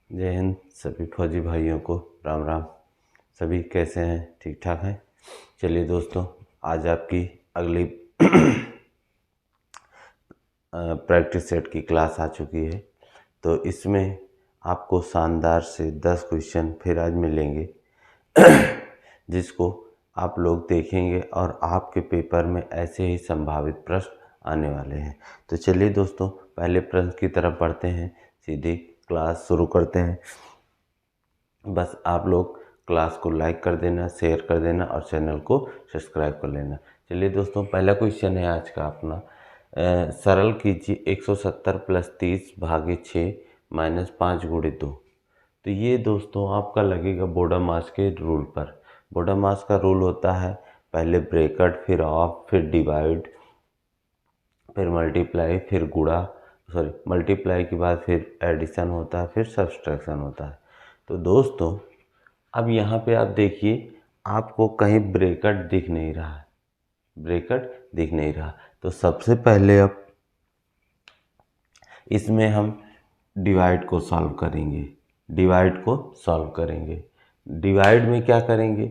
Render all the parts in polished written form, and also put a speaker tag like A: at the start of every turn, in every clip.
A: जय हिंद सभी फौजी भाइयों को राम राम। सभी कैसे हैं? ठीक ठाक हैं। चलिए दोस्तों, आज आपकी अगली प्रैक्टिस सेट की क्लास आ चुकी है। तो इसमें आपको शानदार से 10 क्वेश्चन फिर आज मिलेंगे जिसको आप लोग देखेंगे और आपके पेपर में ऐसे ही संभावित प्रश्न आने वाले हैं। तो चलिए दोस्तों, पहले प्रश्न की तरफ बढ़ते हैं, सीधी क्लास शुरू करते हैं। बस आप लोग क्लास को लाइक कर देना, शेयर कर देना और चैनल को सब्सक्राइब कर लेना। चलिए दोस्तों, पहला क्वेश्चन है आज का अपना, सरल कीजिए 170 + 30 भागे 6 - 5 × 2। तो ये दोस्तों आपका लगेगा बोडामास के रूल पर। बोडामास का रूल होता है पहले ब्रैकेट, फिर ऑफ, फिर डिवाइड, फिर मल्टीप्लाई, फिर गुणा, सॉरी मल्टीप्लाई के बाद फिर एडिशन होता है, फिर सब्सट्रैक्शन होता है। तो दोस्तों अब यहाँ पे आप देखिए, आपको कहीं ब्रैकेट दिख नहीं रहा है, ब्रैकेट दिख नहीं रहा। तो सबसे पहले अब इसमें हम डिवाइड को सॉल्व करेंगे। डिवाइड को सॉल्व करेंगे। डिवाइड में क्या करेंगे,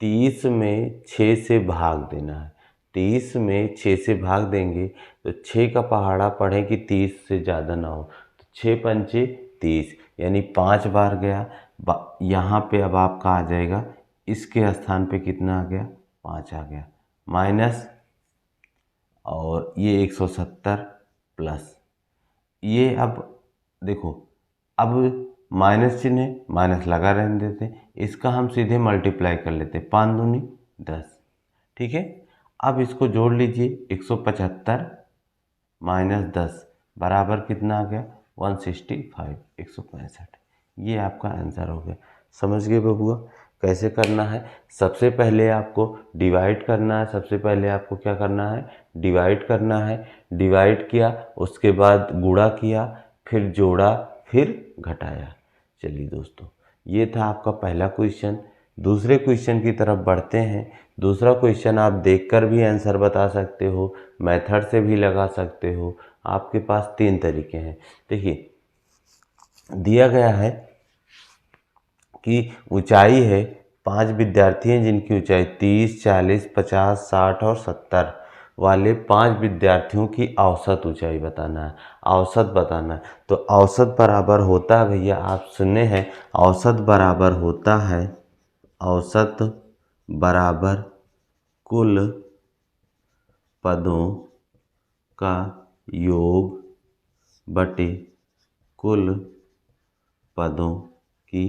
A: 30 में 6 से भाग देना है। 30 में 6 से भाग देंगे तो 6 का पहाड़ा पढ़ें कि 30 से ज़्यादा ना हो। तो 6 पंचे 30 यानी 5 बार गया। यहाँ पे अब आपका आ जाएगा, इसके स्थान पे कितना आ गया, 5 आ गया, माइनस, और ये 170 प्लस, ये अब देखो, अब माइनस चिन्ह है, माइनस लगा रहने देते हैं, इसका हम सीधे मल्टीप्लाई कर लेते हैं, 5 दूनी 10। ठीक है, अब इसको जोड़ लीजिए, 175 - 10 बराबर कितना आ गया, 165, 165। ये आपका आंसर हो गया। समझ गए बबुआ कैसे करना है? सबसे पहले आपको डिवाइड करना है। सबसे पहले आपको क्या करना है, डिवाइड करना है। डिवाइड किया, उसके बाद गुणा किया, फिर जोड़ा, फिर घटाया। चलिए दोस्तों, ये था आपका पहला क्वेश्चन। दूसरे क्वेश्चन की तरफ बढ़ते हैं। दूसरा क्वेश्चन आप देखकर भी आंसर बता सकते हो, मेथड से भी लगा सकते हो। आपके पास 3 तरीके हैं। देखिए, दिया गया है कि ऊंचाई है, 5 विद्यार्थी हैं जिनकी ऊंचाई 30, 40, 50, 60 और 70 वाले 5 विद्यार्थियों की औसत ऊंचाई बताना है। औसत बताना है। तो औसत बराबर होता है भैया, आप सुने हैं, औसत बराबर होता है, औसत बराबर कुल पदों का योग बटे कुल पदों की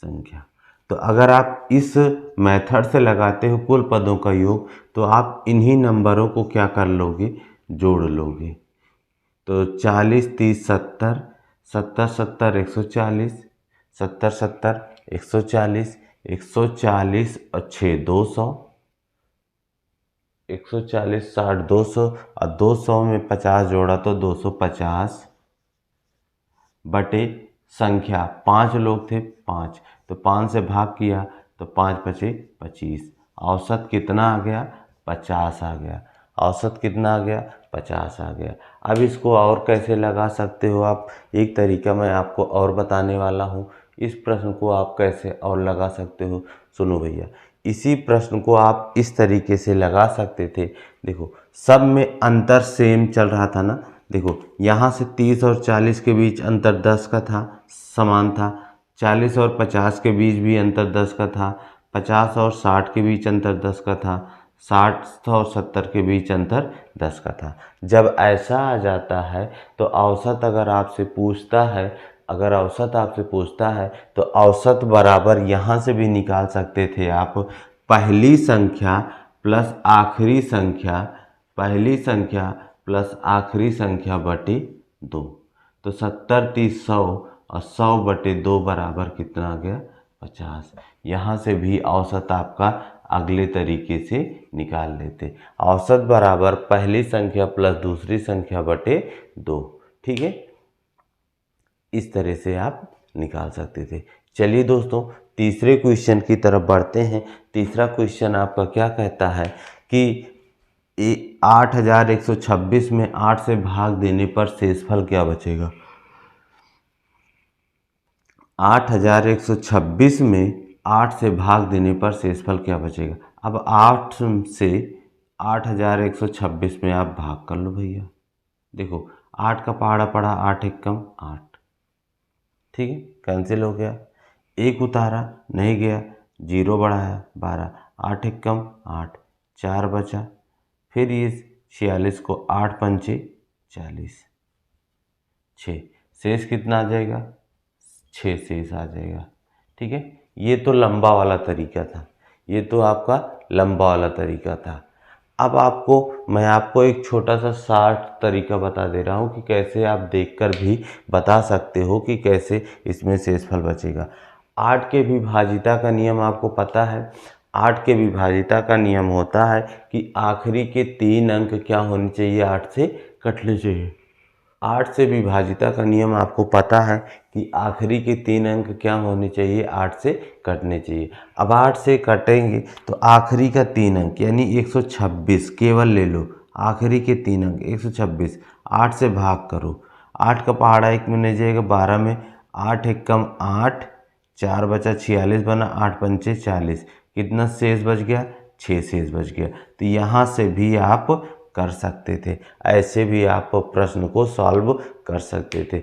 A: संख्या। तो अगर आप इस मेथड से लगाते हो कुल पदों का योग, तो आप इन्हीं नंबरों को क्या कर लोगे, जोड़ लोगे। तो 40, 30, 70, 70, 70, 140, 70, 70, 140, 140 और 6 200, 140, 60, 200 और 200 में 50 जोड़ा तो 250 बटे संख्या, 5 लोग थे 5, तो 5 से भाग किया तो 5 बचे 25। औसत कितना आ गया, 50 आ गया। औसत कितना आ गया, 50 आ गया। अब इसको और कैसे लगा सकते हो आप, एक तरीका मैं आपको और बताने वाला हूँ। इस प्रश्न को आप कैसे और लगा सकते हो, सुनो भैया। इसी प्रश्न को आप इस तरीके से लगा सकते थे। देखो, सब में अंतर सेम चल रहा था ना। देखो, यहाँ से 30 और 40 के बीच अंतर 10 का था, समान था। 40 और 50 के बीच भी अंतर 10 का था। 50 और 60 के बीच अंतर 10 का था। 60 और 70 के बीच अंतर 10 का था। जब ऐसा आ जाता है तो औसत अगर आपसे पूछता है, अगर औसत आपसे पूछता है तो औसत बराबर यहाँ से भी निकाल सकते थे आप, पहली संख्या प्लस आखिरी संख्या, पहली संख्या प्लस आखिरी संख्या बटे 2। तो 70, 30, 100 और 100 बटे 2 बराबर कितना आ गया, 50। यहाँ से भी औसत आपका अगले तरीके से निकाल लेते, औसत बराबर पहली संख्या प्लस दूसरी संख्या बटे 2। ठीक है, इस तरह से आप निकाल सकते थे। चलिए दोस्तों, तीसरे क्वेश्चन की तरफ बढ़ते हैं। तीसरा क्वेश्चन आपका क्या कहता है कि 8126 में 8 से भाग देने पर शेषफल क्या बचेगा। 8126 में 8 से भाग देने पर शेषफल क्या बचेगा। अब 8 से 8126 में आप भाग कर लो भैया। देखो 8 का पहाड़ा पड़ा, 8 एकम 8, ठीक है, कैंसिल हो गया। एक उतारा नहीं गया, 0 बढ़ाया 12, 8 एकम 8, 4 बचा। फिर ये 46 को 8 पंचे 40, 6 शेष कितना आ जाएगा, 6 शेष आ जाएगा। ठीक है, ये तो लंबा वाला तरीका था, ये तो आपका लंबा वाला तरीका था। अब मैं आपको एक छोटा सा शार्ट तरीका बता दे रहा हूँ कि कैसे आप देखकर भी बता सकते हो कि कैसे इसमें शेषफल बचेगा। 8 के विभाजिता का नियम आपको पता है। 8 के विभाजिता का नियम होता है कि आखिरी के 3 अंक क्या होने चाहिए, 8 से कटने चाहिए। 8 से विभाजिता का नियम आपको पता है कि आखिरी के 3 अंक क्या होने चाहिए, 8 से कटने चाहिए। अब 8 से कटेंगे तो आखिरी का 3 अंक यानी 126 केवल ले लो, आखिरी के 3 अंक 126, 8 से भाग करो। 8 का पहाड़ा 1 में नहीं जाएगा, 12 में, 8 एकम 8, 4 बचा 46 बना, 8 पंचे 40, कितना शेष बच गया, 6 शेष बच गया। तो यहाँ से भी आप कर सकते थे, ऐसे भी आप प्रश्न को सॉल्व कर सकते थे।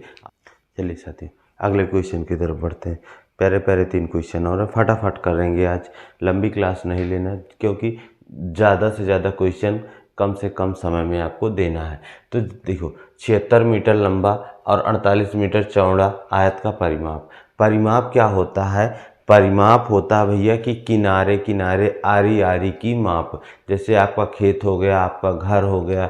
A: चलिए साथियों अगले क्वेश्चन की तरफ बढ़ते हैं। प्यारे प्यारे 3 क्वेश्चन और फटाफट करेंगे, आज लंबी क्लास नहीं लेना क्योंकि ज़्यादा से ज़्यादा क्वेश्चन कम से कम समय में आपको देना है। तो देखो 76 मीटर लंबा और 48 मीटर चौड़ा आयत का परिमाप क्या होता है। परिमाप होता है भैया कि किनारे किनारे आरी आरी की माप। जैसे आपका खेत हो गया, आपका घर हो गया,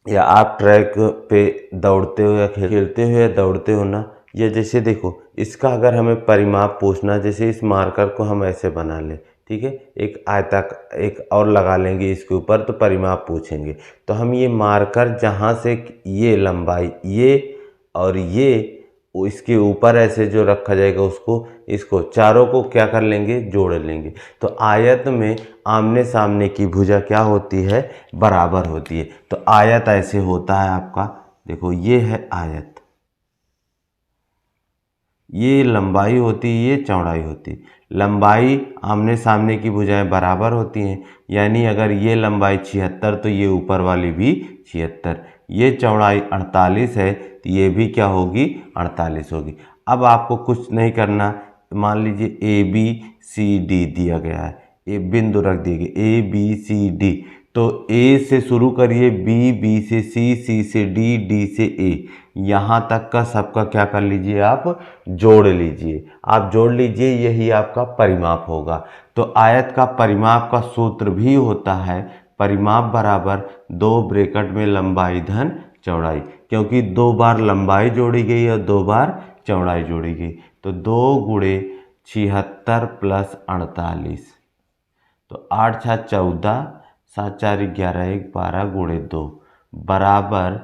A: या आप ट्रैक पे दौड़ते हो या खेलते हो या दौड़ते हो ना, या जैसे देखो इसका अगर हमें परिमाप पूछना, जैसे इस मार्कर को हम ऐसे बना लें, ठीक है, एक एक और लगा लेंगे इसके ऊपर, तो परिमाप पूछेंगे। तो हम ये मार्कर जहाँ से ये लंबाई ये और ये इसके ऊपर ऐसे जो रखा जाएगा इसको चारों को क्या कर लेंगे, जोड़ लेंगे। तो आयत में आमने सामने की भुजा क्या होती है, बराबर होती है। तो आयत ऐसे होता है आपका, देखो ये है आयत, ये लंबाई होती है, ये चौड़ाई होती है। लंबाई आमने सामने की भुजाएं बराबर होती हैं, यानी अगर ये लंबाई 76 तो ये ऊपर वाली भी 76, ये चौड़ाई 48 है तो ये भी क्या होगी, 48 होगी। अब आपको कुछ नहीं करना, मान लीजिए ABCD दिया गया है, ये बिंदु रख दिए गए ABCD, तो A से शुरू करिए, B से C से D से A, यहाँ तक का सबका क्या कर लीजिए, आप जोड़ लीजिए। आप जोड़ लीजिए, यही आपका परिमाप होगा। तो आयत का परिमाप का सूत्र भी होता है परिमाप बराबर 2 ब्रैकेट में लंबाई धन चौड़ाई, क्योंकि 2 बार लंबाई जोड़ी गई और 2 बार चौड़ाई जोड़ी गई। तो 2 गुणे 76 प्लस 48, तो 8 छः 14, 7 4 11 1 12 गुणे 2 बराबर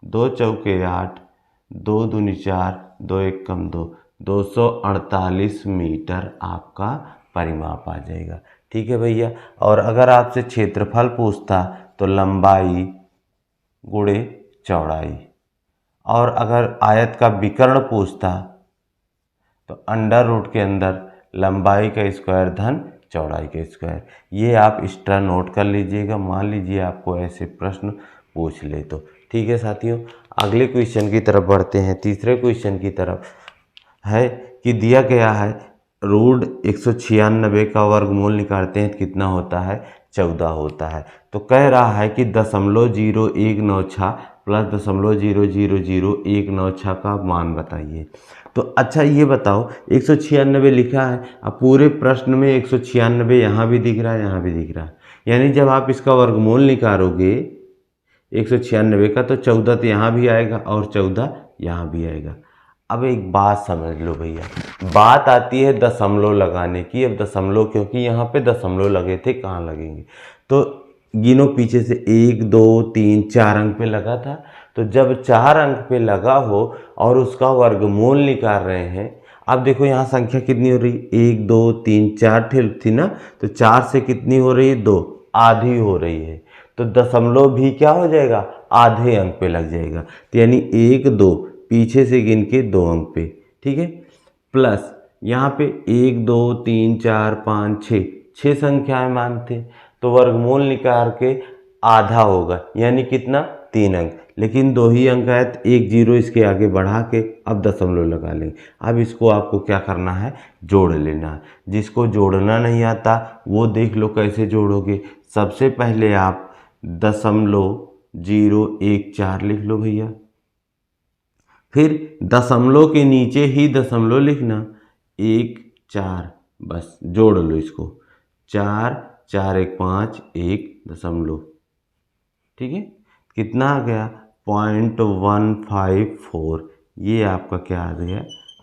A: 2 चौके 8, 2 दूनी 4, 2 एक कम 2, 248 मीटर आपका परिमाप आ जाएगा। ठीक है भैया। और अगर आपसे क्षेत्रफल पूछता तो लंबाई गुणे चौड़ाई, और अगर आयत का विकर्ण पूछता तो अंडर रूट के अंदर लंबाई का स्क्वायर धन चौड़ाई का स्क्वायर। ये आप एक्स्ट्रा नोट कर लीजिएगा, मान लीजिए आपको ऐसे प्रश्न पूछ ले तो। ठीक है साथियों, अगले क्वेश्चन की तरफ बढ़ते हैं। तीसरे क्वेश्चन की तरफ है कि दिया गया है रूट 196 का वर्गमूल निकालते हैं तो कितना होता है, 14 होता है। तो कह रहा है कि 0.0196 प्लस 0.000196 का मान बताइए। तो अच्छा ये बताओ, 196 लिखा है, अब पूरे प्रश्न में 196 यहाँ भी दिख रहा है, यहाँ भी दिख रहा है, यानी जब आप इसका वर्गमूल निकालोगे 196 का तो 14 तो यहाँ भी आएगा और 14 यहाँ भी आएगा। अब एक बात समझ लो भैया, बात आती है दशमलव लगाने की। अब दशमलव, क्योंकि यहाँ पे दशमलव लगे थे, कहाँ लगेंगे, तो गिनो पीछे से 1 2 3 4 अंक पे लगा था। तो जब 4 अंक पे लगा हो और उसका वर्गमूल निकाल रहे हैं, अब देखो यहाँ संख्या कितनी हो रही, 1 2 3 4 थी ना, तो 4 से कितनी हो रही है, 2, आधी हो रही है। तो दशमलव भी क्या हो जाएगा, आधे अंक पे लग जाएगा। तो यानी 1 2 पीछे से गिन के 2 अंक पे, ठीक है। प्लस यहाँ पे 1 2 3 4 5 6 संख्याएं मान थे, तो वर्गमूल निकाल के आधा होगा, यानी कितना 3 अंक, लेकिन 2 ही अंक आए तो 1 0 इसके आगे बढ़ा के अब दशमलव लगा लेंगे। अब इसको आपको क्या करना है, जोड़ लेना है। जिसको जोड़ना नहीं आता वो देख लो कैसे जोड़ोगे। सबसे पहले आप 0.014 लिख लो भैया, फिर दशमलव के नीचे ही दशमलव लिखना 1 4, बस जोड़ लो इसको, 4 4 1 5 1 दशमलव, ठीक है। कितना आ गया 0.154, ये आपका क्या आ गया,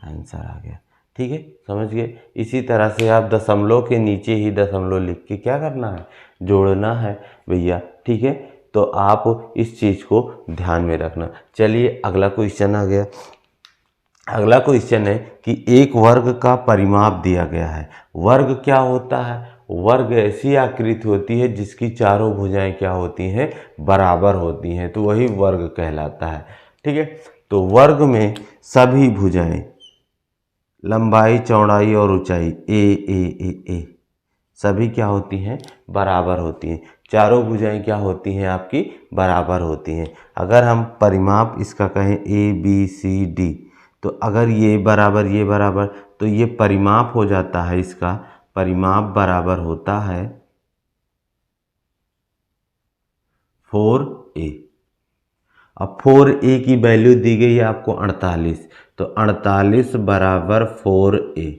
A: आंसर आ गया, ठीक है, समझ गए। इसी तरह से आप दशमलव के नीचे ही दशमलव लिख के क्या करना है, जोड़ना है भैया, ठीक है। तो आप इस चीज़ को ध्यान में रखना। चलिए अगला क्वेश्चन आ गया। अगला क्वेश्चन है कि एक वर्ग का परिमाप दिया गया है। वर्ग क्या होता है, वर्ग ऐसी आकृति होती है जिसकी चारों भुजाएं क्या होती हैं, बराबर होती हैं, तो वही वर्ग कहलाता है, ठीक है। तो वर्ग में सभी भुजाएं, लंबाई चौड़ाई और ऊंचाई ए सभी क्या होती हैं, बराबर होती हैं। चारों भुजाएं क्या होती हैं आपकी, बराबर होती हैं। अगर हम परिमाप इसका कहें ABCD, तो अगर ये बराबर तो ये परिमाप हो जाता है, इसका परिमाप बराबर होता है 4A। अब 4A की वैल्यू दी गई है आपको 48, तो 48 बराबर 4A,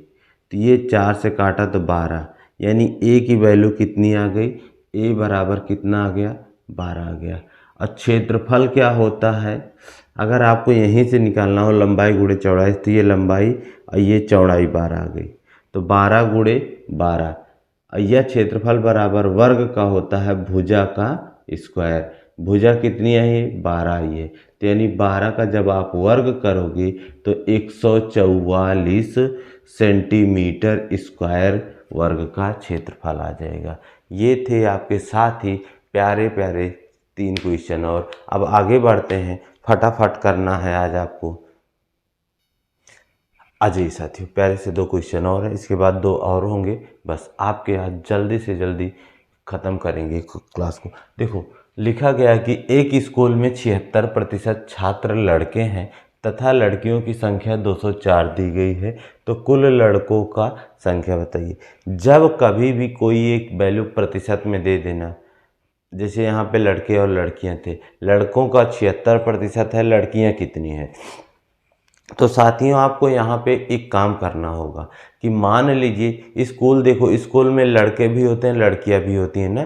A: तो ये 4 से काटा तो 12, यानी A की वैल्यू कितनी आ गई, A बराबर कितना आ गया, 12 आ गया। और क्षेत्रफल क्या होता है, अगर आपको यहीं से निकालना हो लंबाई गुणे चौड़ाई, तो ये लंबाई और ये चौड़ाई 12 आ गई, तो 12 गुणे 12, यह क्षेत्रफल बराबर वर्ग का होता है भुजा का स्क्वायर। भुजा कितनी आई है, 12 आई है, तो यानी 12 का जब आप वर्ग करोगे तो 144 सेंटीमीटर स्क्वायर वर्ग का क्षेत्रफल आ जाएगा। ये थे आपके साथ ही प्यारे प्यारे 3 क्वेश्चन, और अब आगे बढ़ते हैं, फटाफट करना है आज आपको। अजय साथियों, प्यारे से 2 क्वेश्चन और हैं, इसके बाद 2 और होंगे, बस आपके आज जल्दी से जल्दी ख़त्म करेंगे क्लास को। देखो लिखा गया कि एक स्कूल में 76% छात्र लड़के हैं तथा लड़कियों की संख्या 204 दी गई है, तो कुल लड़कों का संख्या बताइए। जब कभी भी कोई एक वैल्यू प्रतिशत में दे देना, जैसे यहाँ पे लड़के और लड़कियाँ थे, लड़कों का 76% है, लड़कियाँ कितनी हैं, तो साथियों आपको यहाँ पे एक काम करना होगा कि मान लीजिए स्कूल, देखो स्कूल में लड़के भी होते हैं लड़कियाँ भी होती हैं ना,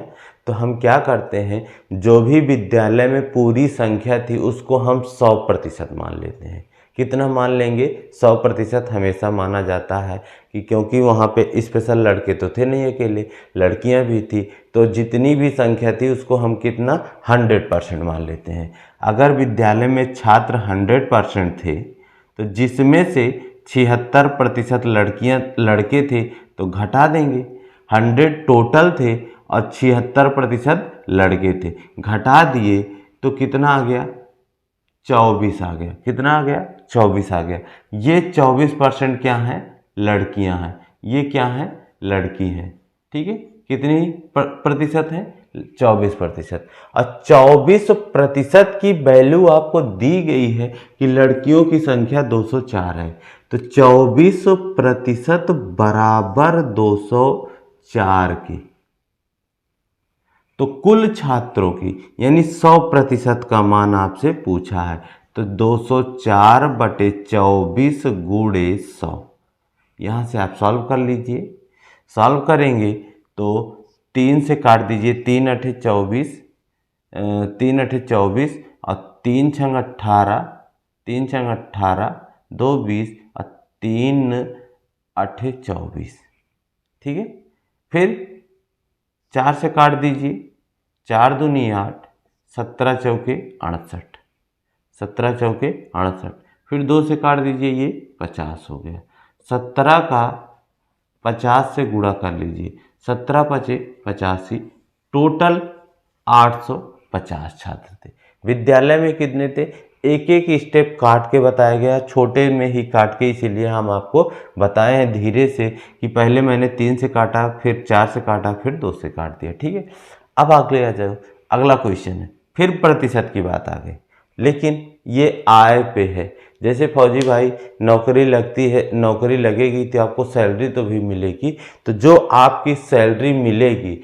A: तो हम क्या करते हैं, जो भी विद्यालय में पूरी संख्या थी उसको हम 100% मान लेते हैं। कितना मान लेंगे, 100% हमेशा माना जाता है कि क्योंकि वहाँ पे स्पेशल लड़के तो थे नहीं अकेले, लड़कियाँ भी थी, तो जितनी भी संख्या थी उसको हम कितना 100% मान लेते हैं। अगर विद्यालय में छात्र 100% थे, तो जिसमें से 76% लड़के थे तो घटा देंगे, 100 टोटल थे और 76% लड़के थे, घटा दिए तो कितना आ गया, 24 आ गया। कितना आ गया, 24 आ गया। ये 24% क्या है, लड़कियां हैं, ये क्या है, लड़की हैं, ठीक है। कितनी प्रतिशत है, 24%। और 24% की वैल्यू आपको दी गई है कि लड़कियों की संख्या 204 है, तो 24% बराबर 204 की, तो कुल छात्रों की यानी 100% का मान आपसे पूछा है, तो 204/24 गुणे 100। यहाँ से आप सॉल्व कर लीजिए। सॉल्व करेंगे तो 3 से काट दीजिए, 3 अठे 24, 3 अठे 24 और 3 छंग 18, 3 छंग 18, 2 20 और 3 अठे 24, ठीक है। फिर 4 से काट दीजिए, 4 दूनी 8, 17 चौके 68, 17 चौके 68। फिर 2 से काट दीजिए, ये 50 हो गया। 17 का 50 से गुणा कर लीजिए, 17 पचे 85, टोटल 850 छात्र थे। विद्यालय में कितने थे, एक एक स्टेप काट के बताया गया, छोटे में ही काट के, इसीलिए हम आपको बताए हैं धीरे से कि पहले मैंने 3 से काटा, फिर 4 से काटा, फिर 2 से काट दिया। ठीक है, अब आगे आ जाओ, अगला क्वेश्चन है, फिर प्रतिशत की बात आ गई, लेकिन ये आय पे है। जैसे फौजी भाई नौकरी लगती है, नौकरी लगेगी तो आपको सैलरी तो भी मिलेगी, तो जो आपकी सैलरी मिलेगी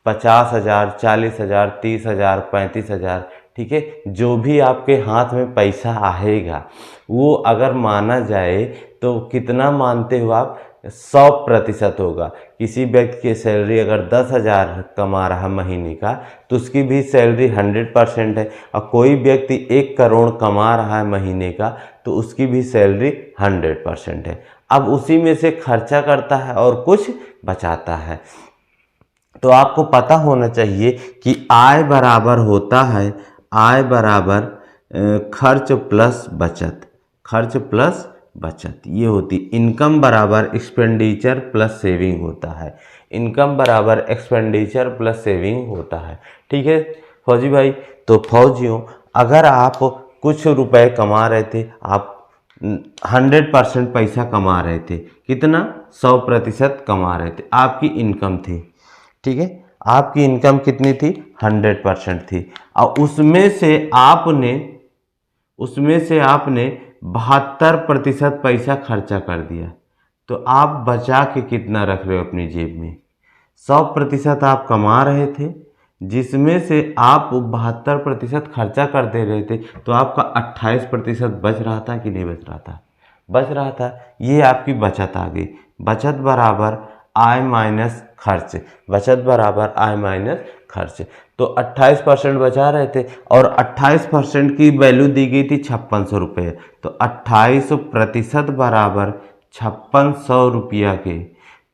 A: 50,000, 40,000, 30,000, 35,000, ठीक है, जो भी आपके हाथ में पैसा आएगा वो अगर माना जाए तो कितना मानते हो आप, 100% होगा। किसी व्यक्ति की सैलरी अगर 10,000 कमा रहा महीने का तो उसकी भी सैलरी 100% है, और कोई व्यक्ति 1 करोड़ कमा रहा है महीने का तो उसकी भी सैलरी 100% है। अब उसी में से खर्चा करता है और कुछ बचाता है। तो आपको पता होना चाहिए कि आय बराबर होता है, आय बराबर खर्च प्लस बचत, खर्च प्लस बचत, ये होती। इनकम बराबर एक्सपेंडिचर प्लस सेविंग होता है, इनकम बराबर एक्सपेंडिचर प्लस सेविंग होता है। ठीक है फौजी भाई, तो फौजियों अगर आप कुछ रुपए कमा रहे थे, आप 100% पैसा कमा रहे थे, कितना, 100% कमा रहे थे, आपकी इनकम थी। ठीक है, आपकी इनकम कितनी थी, 100% थी, और उसमें से आपने 72% पैसा खर्चा कर दिया, तो आप बचा के कितना रख रहे हो अपनी जेब में, 100% आप कमा रहे थे, जिसमें से आप 72% खर्चा कर दे रहे थे, तो आपका 28% बच रहा था कि नहीं बच रहा था, बच रहा था। ये आपकी बचत आ गई, बचत बराबर आय माइनस खर्च, बचत बराबर आय माइनस खर्च। तो 28% बचा रहे थे और 28% की वैल्यू दी गई थी 5600 रुपये, तो 28% बराबर 5600 रुपया के।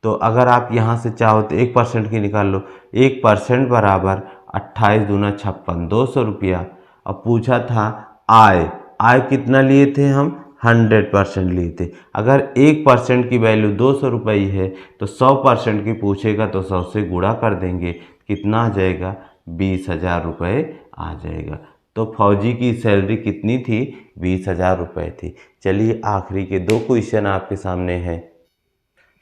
A: तो अगर आप यहाँ से चाहो तो 1% की निकाल लो, 1% बराबर 28 दूना 56, 200 रुपया। अब पूछा था आय, आय कितना लिए थे हम, 100% लिए थे। अगर 1% की वैल्यू 200 रुपये है तो 100% की पूछेगा तो 100 से गुणा कर देंगे, कितना आ जाएगा, 20,000 रुपये आ जाएगा। तो फौजी की सैलरी कितनी थी, 20,000 रुपये थी। चलिए आखिरी के 2 क्वेश्चन आपके सामने हैं।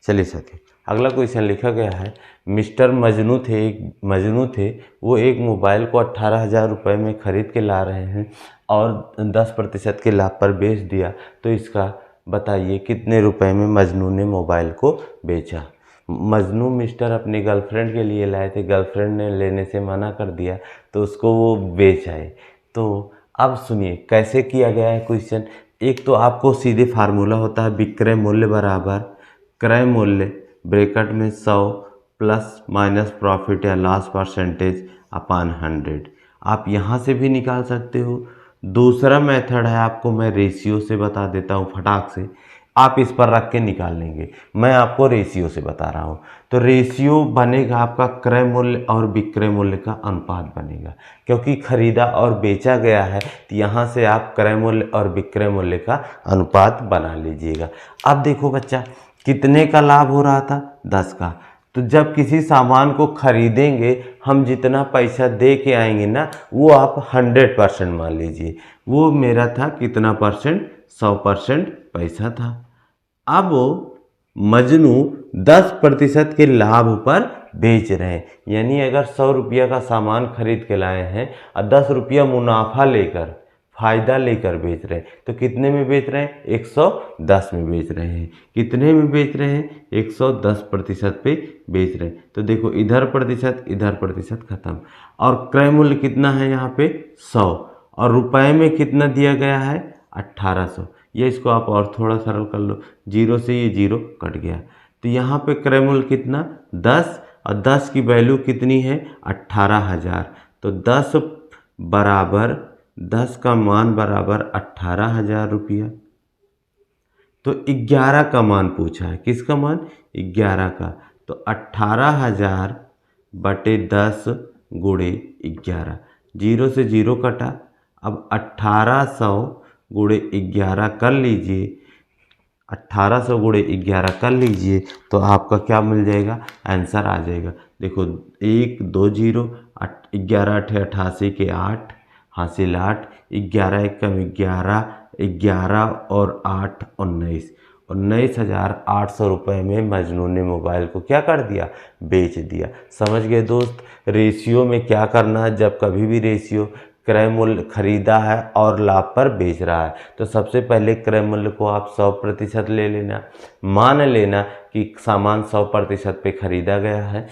A: चलिए साथियों, अगला क्वेश्चन लिखा गया है, मिस्टर मजनू थे, एक मजनू थे, वो एक मोबाइल को 18,000 रुपये में ख़रीद के ला रहे हैं और 10% के लाभ पर बेच दिया, तो इसका बताइए कितने रुपए में मजनू ने मोबाइल को बेचा। मजनू मिस्टर अपनी गर्लफ्रेंड के लिए लाए थे, गर्लफ्रेंड ने लेने से मना कर दिया तो उसको वो बेच आए। तो अब सुनिए कैसे किया गया है क्वेश्चन। एक तो आपको सीधे फार्मूला होता है, विक्रय मूल्य बराबर क्रय मूल्य ब्रैकेट में 100 प्लस माइनस प्रॉफिट या लॉस परसेंटेज अपान 100। आप यहाँ से भी निकाल सकते हो। दूसरा मेथड है, आपको मैं रेशियो से बता देता हूँ फटाक से, आप इस पर रख के निकाल लेंगे। मैं आपको रेशियो से बता रहा हूँ। तो रेशियो बनेगा आपका क्रय मूल्य और विक्रय मूल्य का अनुपात बनेगा, क्योंकि खरीदा और बेचा गया है, तो यहाँ से आप क्रय मूल्य और विक्रय मूल्य का अनुपात बना लीजिएगा। अब देखो बच्चा, कितने का लाभ हो रहा था, 10 का। तो जब किसी सामान को खरीदेंगे, हम जितना पैसा दे के आएंगे ना, वो आप 100% मान लीजिए। वो मेरा था कितना परसेंट, 100% पैसा था। अब मजनू 10% के लाभ पर बेच रहे हैं, यानी अगर 100 रुपया का सामान खरीद के लाए हैं और 10 रुपया मुनाफा लेकर, फायदा लेकर बेच रहे हैं, तो कितने में बेच रहे हैं, 110 में बेच रहे हैं। कितने में बेच रहे हैं, 110% पे बेच रहे हैं। तो देखो इधर प्रतिशत खत्म। और क्रय मूल्य कितना है यहाँ पे, 100, और रुपए में कितना दिया गया है, 1800। ये इसको आप और थोड़ा सरल कर लो, 0 से ये 0 कट गया, तो यहाँ पे क्रय मूल्य कितना, 10, और 10 की वैल्यू कितनी है, 18,000। तो 10 का मान बराबर 18,000 रुपया। तो 11 का मान पूछा है, किसका मान, 11 का। तो 18,000 बटे 10 गुणे 11, 0 से 0 कटा। अब 1800 गुणे 11 कर लीजिए, 1800 गुणे 11 कर लीजिए, तो आपका क्या मिल जाएगा, आंसर आ जाएगा। देखो 1 2 0, 11 8 88 के 8, हासिल 8, 11 एकम 11, 11 और 8 19, 19,800 रुपये में मजनू ने मोबाइल को क्या कर दिया, बेच दिया। समझ गए दोस्त। रेशियो में क्या करना है, जब कभी भी रेशियो क्रय मूल्य खरीदा है और लाभ पर बेच रहा है तो सबसे पहले क्रय मूल्य को आप 100% ले लेना। मान लेना कि सामान 100% पे खरीदा गया है,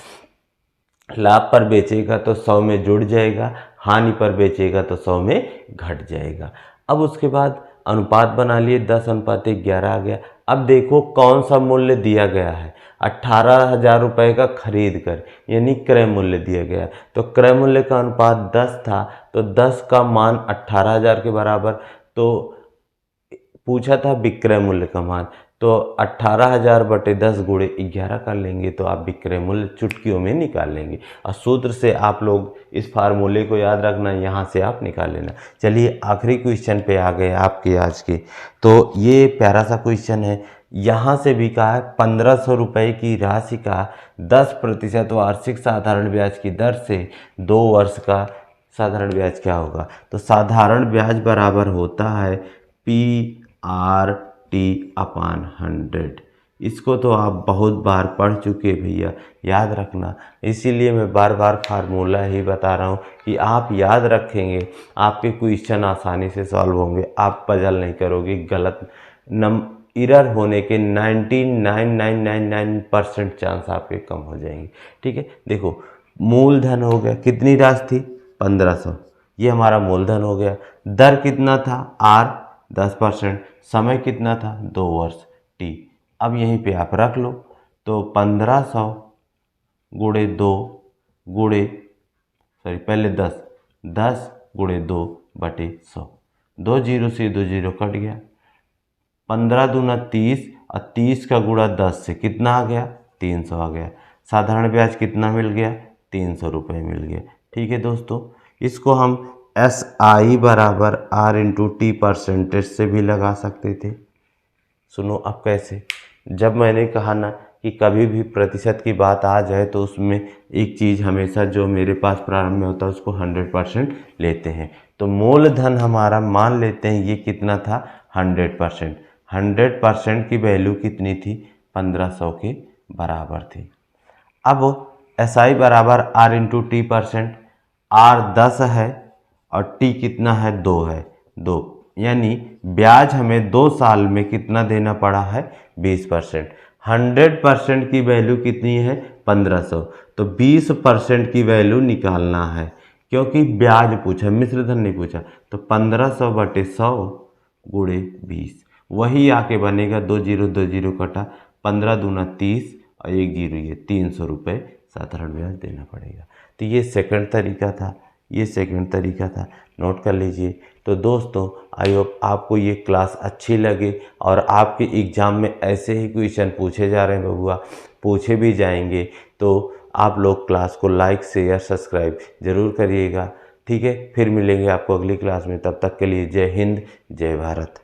A: लाभ पर बेचेगा तो 100 में जुड़ जाएगा, हानि पर बेचेगा तो 100 में घट जाएगा। अब उसके बाद अनुपात बना लिए, 10:11 आ गया। अब देखो कौन सा मूल्य दिया गया है, 18,000 रुपये का खरीद कर, यानी क्रय मूल्य दिया गया है। तो क्रय मूल्य का अनुपात 10 था, तो 10 का मान 18,000 के बराबर। तो पूछा था विक्रय मूल्य का मान, तो 18,000 बटे 10 गुणे 11 कर लेंगे तो आप विक्रय मूल्य चुटकियों में निकाल लेंगे। और सूत्र से आप लोग इस फार्मूले को याद रखना, यहाँ से आप निकाल लेना। चलिए आखिरी क्वेश्चन पे आ गए आपके आज के। तो ये प्यारा सा क्वेश्चन है, यहाँ से भी कहा है 1,500 रुपये की राशि का 10% वार्षिक साधारण ब्याज की दर से 2 वर्ष का साधारण ब्याज क्या होगा। तो साधारण ब्याज बराबर होता है PRT/100। इसको तो आप बहुत बार पढ़ चुके भैया, याद रखना। इसीलिए मैं बार बार फार्मूला ही बता रहा हूँ कि आप याद रखेंगे, आपके क्वेश्चन आसानी से सॉल्व होंगे, आप पजल नहीं करोगे। गलत एरर होने के 99,999% चांस आपके कम हो जाएंगे। ठीक है, देखो मूलधन हो गया, कितनी राशि थी 1,500, ये हमारा मूलधन हो गया। दर कितना था R 10%, समय कितना था 2 वर्ष T। अब यहीं पे आप रख लो, तो 1,500 गुणे 2 गुणे पहले 10 गुणे 2 बटे 100, 2 जीरो से 2 जीरो कट गया, 15 दूना 30 और 30 का गुणा 10 से कितना आ गया 300 आ गया। साधारण ब्याज कितना मिल गया 300 रुपये मिल गया। ठीक है दोस्तों, इसको हम SI बराबर R/T% से भी लगा सकते थे। सुनो अब कैसे, जब मैंने कहा ना कि कभी भी प्रतिशत की बात आ जाए तो उसमें एक चीज़ हमेशा जो मेरे पास प्रारंभ में होता है उसको 100% लेते हैं। तो मूलधन हमारा मान लेते हैं ये कितना था 100%। 100% की वैल्यू कितनी थी 1,500 के बराबर थी। अब SI बराबर R/T%, R 10 है और T कितना है 2 है, 2 यानी ब्याज हमें 2 साल में कितना देना पड़ा है 20%। 100% की वैल्यू कितनी है 1,500, तो 20% की वैल्यू निकालना है क्योंकि ब्याज पूछा, मिश्रधन नहीं पूछा। तो 1,500 बटे 100 गुणे 20, वही आके बनेगा, 2 जीरो 2 जीरो कटा, 15 दूना 30 और 1 जीरो, ये 300 रुपये साधारण ब्याज देना पड़ेगा। तो ये सेकंड तरीका था, ये सेकंड तरीका था, नोट कर लीजिए। तो दोस्तों आई होप आपको ये क्लास अच्छी लगे और आपके एग्ज़ाम में ऐसे ही क्वेश्चन पूछे जा रहे हैं बबुआ, पूछे भी जाएंगे। तो आप लोग क्लास को लाइक शेयर सब्सक्राइब ज़रूर करिएगा। ठीक है, फिर मिलेंगे आपको अगली क्लास में, तब तक के लिए जय हिंद जय भारत।